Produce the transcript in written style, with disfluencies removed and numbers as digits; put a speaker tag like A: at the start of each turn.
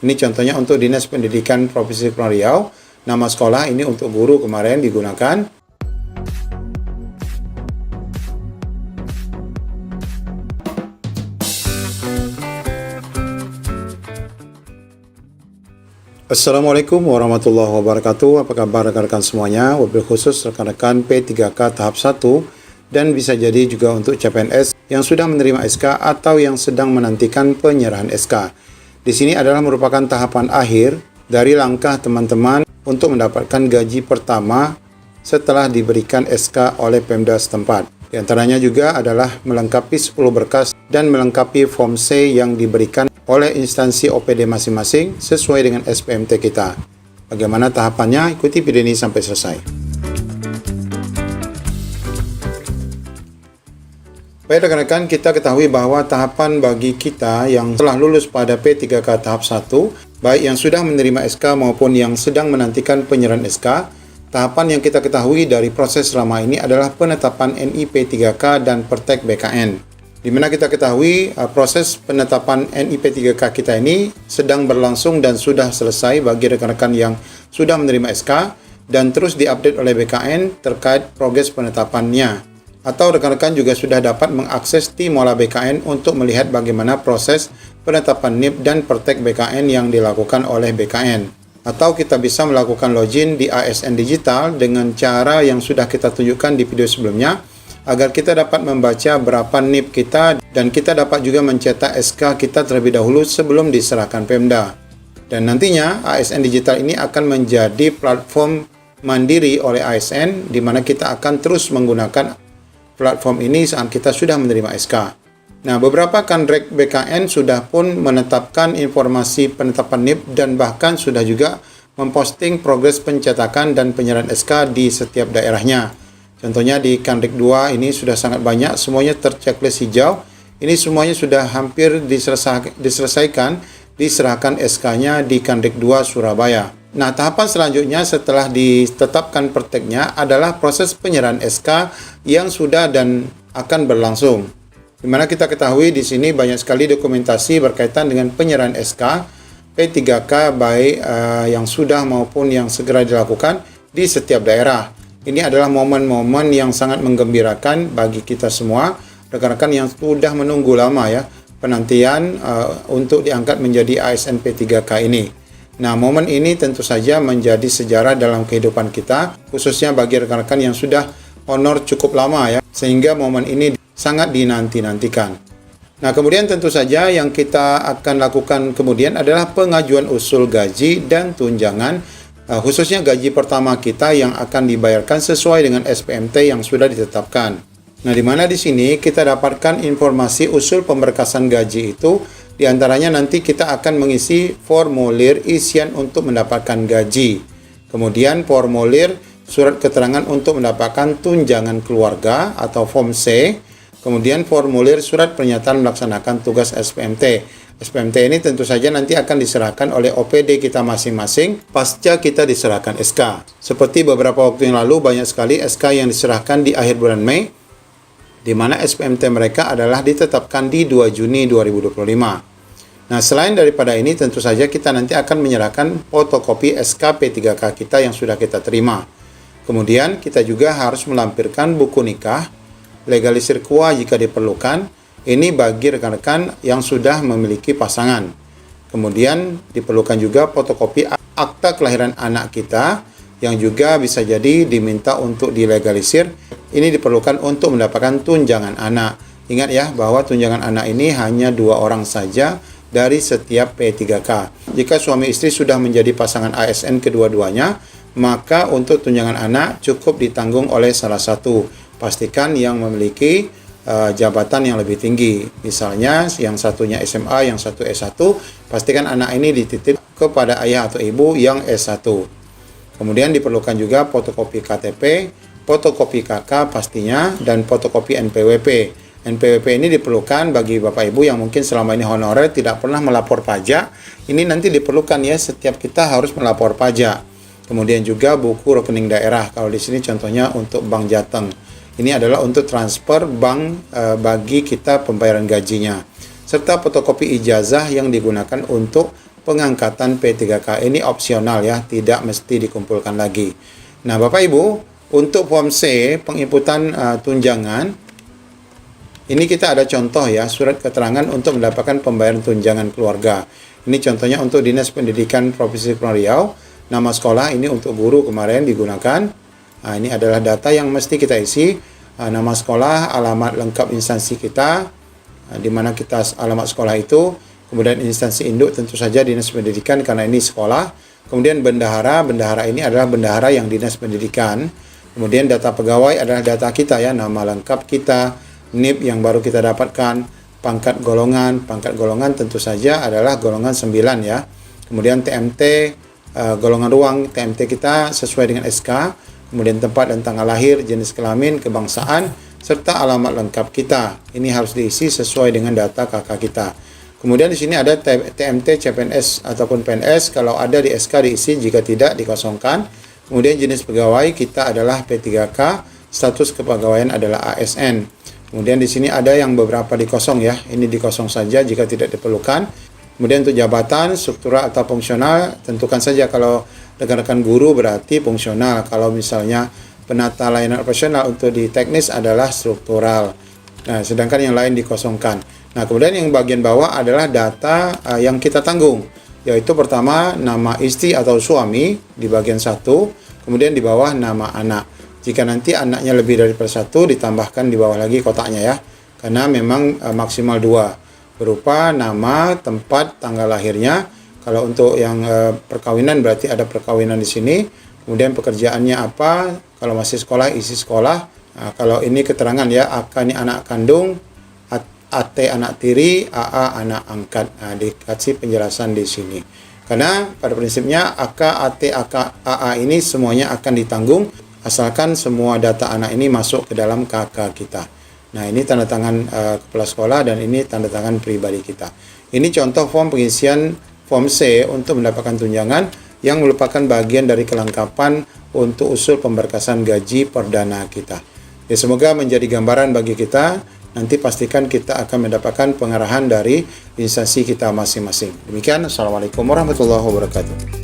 A: Ini contohnya untuk Dinas Pendidikan Provinsi Kepulauan Riau. Nama sekolah ini untuk guru kemarin digunakan. Assalamualaikum warahmatullahi wabarakatuh. Apa kabar rekan-rekan semuanya? Wabil khusus rekan-rekan P3K tahap 1 dan bisa jadi juga untuk CPNS yang sudah menerima SK atau yang sedang menantikan penyerahan SK. Di sini adalah merupakan tahapan akhir dari langkah teman-teman untuk mendapatkan gaji pertama setelah diberikan SK oleh Pemda setempat. Di antaranya juga adalah melengkapi 10 berkas dan melengkapi form C yang diberikan oleh instansi OPD masing-masing sesuai dengan SPMT kita. Bagaimana tahapannya? Ikuti video ini sampai selesai. Baik rekan-rekan, kita ketahui bahwa tahapan bagi kita yang telah lulus pada P3K tahap 1, baik yang sudah menerima SK maupun yang sedang menantikan penyerahan SK, tahapan yang kita ketahui dari proses selama ini adalah penetapan NIP 3K dan Pertek BKN. Di mana kita ketahui proses penetapan NIP 3K kita ini sedang berlangsung dan sudah selesai bagi rekan-rekan yang sudah menerima SK dan terus diupdate oleh BKN terkait progres penetapannya. Atau rekan-rekan juga sudah dapat mengakses Timola BKN untuk melihat bagaimana proses penetapan NIP dan Pertek BKN yang dilakukan oleh BKN. Atau kita bisa melakukan login di ASN Digital dengan cara yang sudah kita tunjukkan di video sebelumnya, agar kita dapat membaca berapa NIP kita dan kita dapat juga mencetak SK kita terlebih dahulu sebelum diserahkan Pemda. Dan nantinya ASN Digital ini akan menjadi platform mandiri oleh ASN di mana kita akan terus menggunakan platform ini saat kita sudah menerima SK. Nah, beberapa kanrek BKN sudah pun menetapkan informasi penetapan NIP dan bahkan sudah juga memposting progres pencetakan dan penyerahan SK di setiap daerahnya. Contohnya di Kandik 2 ini sudah sangat banyak, semuanya terchecklist hijau. Ini semuanya sudah hampir diselesaikan, diserahkan SK-nya di Kandik 2 Surabaya. Nah, tahapan selanjutnya setelah ditetapkan perteknya adalah proses penyerahan SK yang sudah dan akan berlangsung. Di mana kita ketahui di sini banyak sekali dokumentasi berkaitan dengan penyerahan SK P3K baik yang sudah maupun yang segera dilakukan di setiap daerah. Ini adalah momen-momen yang sangat menggembirakan bagi kita semua, rekan-rekan yang sudah menunggu lama ya, penantian untuk diangkat menjadi ASN P3K ini. Nah, momen ini tentu saja menjadi sejarah dalam kehidupan kita, khususnya bagi rekan-rekan yang sudah honor cukup lama ya, sehingga momen ini sangat dinanti-nantikan. Nah, kemudian tentu saja yang kita akan lakukan kemudian adalah pengajuan usul gaji dan tunjangan, khususnya gaji pertama kita yang akan dibayarkan sesuai dengan SPMT yang sudah ditetapkan. Nah, di mana di sini kita dapatkan informasi usul pemberkasan gaji itu, diantaranya nanti kita akan mengisi formulir isian untuk mendapatkan gaji. Kemudian formulir surat keterangan untuk mendapatkan tunjangan keluarga atau form C. Kemudian formulir surat pernyataan melaksanakan tugas SPMT. SPMT ini tentu saja nanti akan diserahkan oleh OPD kita masing-masing pasca kita diserahkan SK. Seperti beberapa waktu yang lalu banyak sekali SK yang diserahkan di akhir bulan Mei, di mana SPMT mereka adalah ditetapkan di 2 Juni 2025. Nah, selain daripada ini tentu saja kita nanti akan menyerahkan fotokopi SK P3K kita yang sudah kita terima. Kemudian kita juga harus melampirkan buku nikah, legalisir KUA jika diperlukan. Ini bagi rekan-rekan yang sudah memiliki pasangan. Kemudian diperlukan juga fotokopi akta kelahiran anak kita yang juga bisa jadi diminta untuk dilegalisir. Ini diperlukan untuk mendapatkan tunjangan anak. Ingat ya bahwa tunjangan anak ini hanya 2 orang saja dari setiap P3K. Jika suami istri sudah menjadi pasangan ASN kedua-duanya, maka untuk tunjangan anak cukup ditanggung oleh salah satu. Pastikan yang memiliki jabatan yang lebih tinggi. Misalnya yang satunya SMA, yang satu S1, pastikan anak ini dititip kepada ayah atau ibu yang S1. Kemudian diperlukan juga fotokopi KTP, fotokopi KK pastinya, dan fotokopi NPWP. NPWP ini diperlukan bagi Bapak Ibu yang mungkin selama ini honorer tidak pernah melapor pajak. Ini nanti diperlukan ya, setiap kita harus melapor pajak. Kemudian juga buku rekening daerah. Kalau di sini contohnya untuk Bank Jateng. Ini adalah untuk transfer bank bagi kita pembayaran gajinya. Serta fotokopi ijazah yang digunakan untuk pengangkatan P3K. Ini opsional ya, tidak mesti dikumpulkan lagi. Nah, Bapak Ibu, untuk form C, penginputan tunjangan, ini kita ada contoh ya, surat keterangan untuk mendapatkan pembayaran tunjangan keluarga. Ini contohnya untuk Dinas Pendidikan Provinsi Kepulauan Riau. Nama sekolah ini untuk guru kemarin digunakan. Nah, ini adalah data yang mesti kita isi. Nama sekolah, alamat lengkap instansi kita, di mana kita alamat sekolah itu. Kemudian instansi induk tentu saja Dinas Pendidikan karena ini sekolah. Kemudian bendahara ini adalah bendahara yang Dinas Pendidikan. Kemudian data pegawai adalah data kita ya, nama lengkap kita, NIP yang baru kita dapatkan, pangkat golongan tentu saja adalah golongan 9 ya. Kemudian TMT, golongan ruang TMT kita sesuai dengan SK, kemudian tempat dan tanggal lahir, jenis kelamin, kebangsaan, serta alamat lengkap kita. Ini harus diisi sesuai dengan data KK kita. Kemudian di sini ada TMT, CPNS ataupun PNS, kalau ada di SK diisi, jika tidak dikosongkan. Kemudian jenis pegawai kita adalah P3K, status kepegawaian adalah ASN. Kemudian di sini ada yang beberapa dikosong ya, ini dikosong saja jika tidak diperlukan. Kemudian untuk jabatan, struktural atau fungsional, tentukan saja kalau rekan-rekan guru berarti fungsional. Kalau misalnya penata layanan operasional untuk di teknis adalah struktural. Nah, sedangkan yang lain dikosongkan. Nah, kemudian yang bagian bawah adalah data yang kita tanggung, yaitu pertama nama istri atau suami di bagian 1, kemudian di bawah nama anak. Jika nanti anaknya lebih dari satu, ditambahkan di bawah lagi kotaknya ya, karena memang maksimal 2, berupa nama, tempat, tanggal lahirnya. Kalau untuk yang perkawinan berarti ada perkawinan di sini, kemudian pekerjaannya apa, kalau masih sekolah isi sekolah. Nah, kalau ini keterangan ya, AK ini anak kandung, AT anak tiri, AA anak angkat. Nah, dikasih penjelasan di sini. Karena pada prinsipnya AK, AT, AA ini semuanya akan ditanggung asalkan semua data anak ini masuk ke dalam KK kita. Nah, ini tanda tangan kepala sekolah dan ini tanda tangan pribadi kita. Ini contoh form pengisian form C untuk mendapatkan tunjangan yang merupakan bagian dari kelengkapan untuk usul pemberkasan gaji perdana kita. Ya, semoga menjadi gambaran bagi kita. Nanti pastikan kita akan mendapatkan pengarahan dari instansi kita masing-masing. Demikian, Assalamualaikum warahmatullahi wabarakatuh.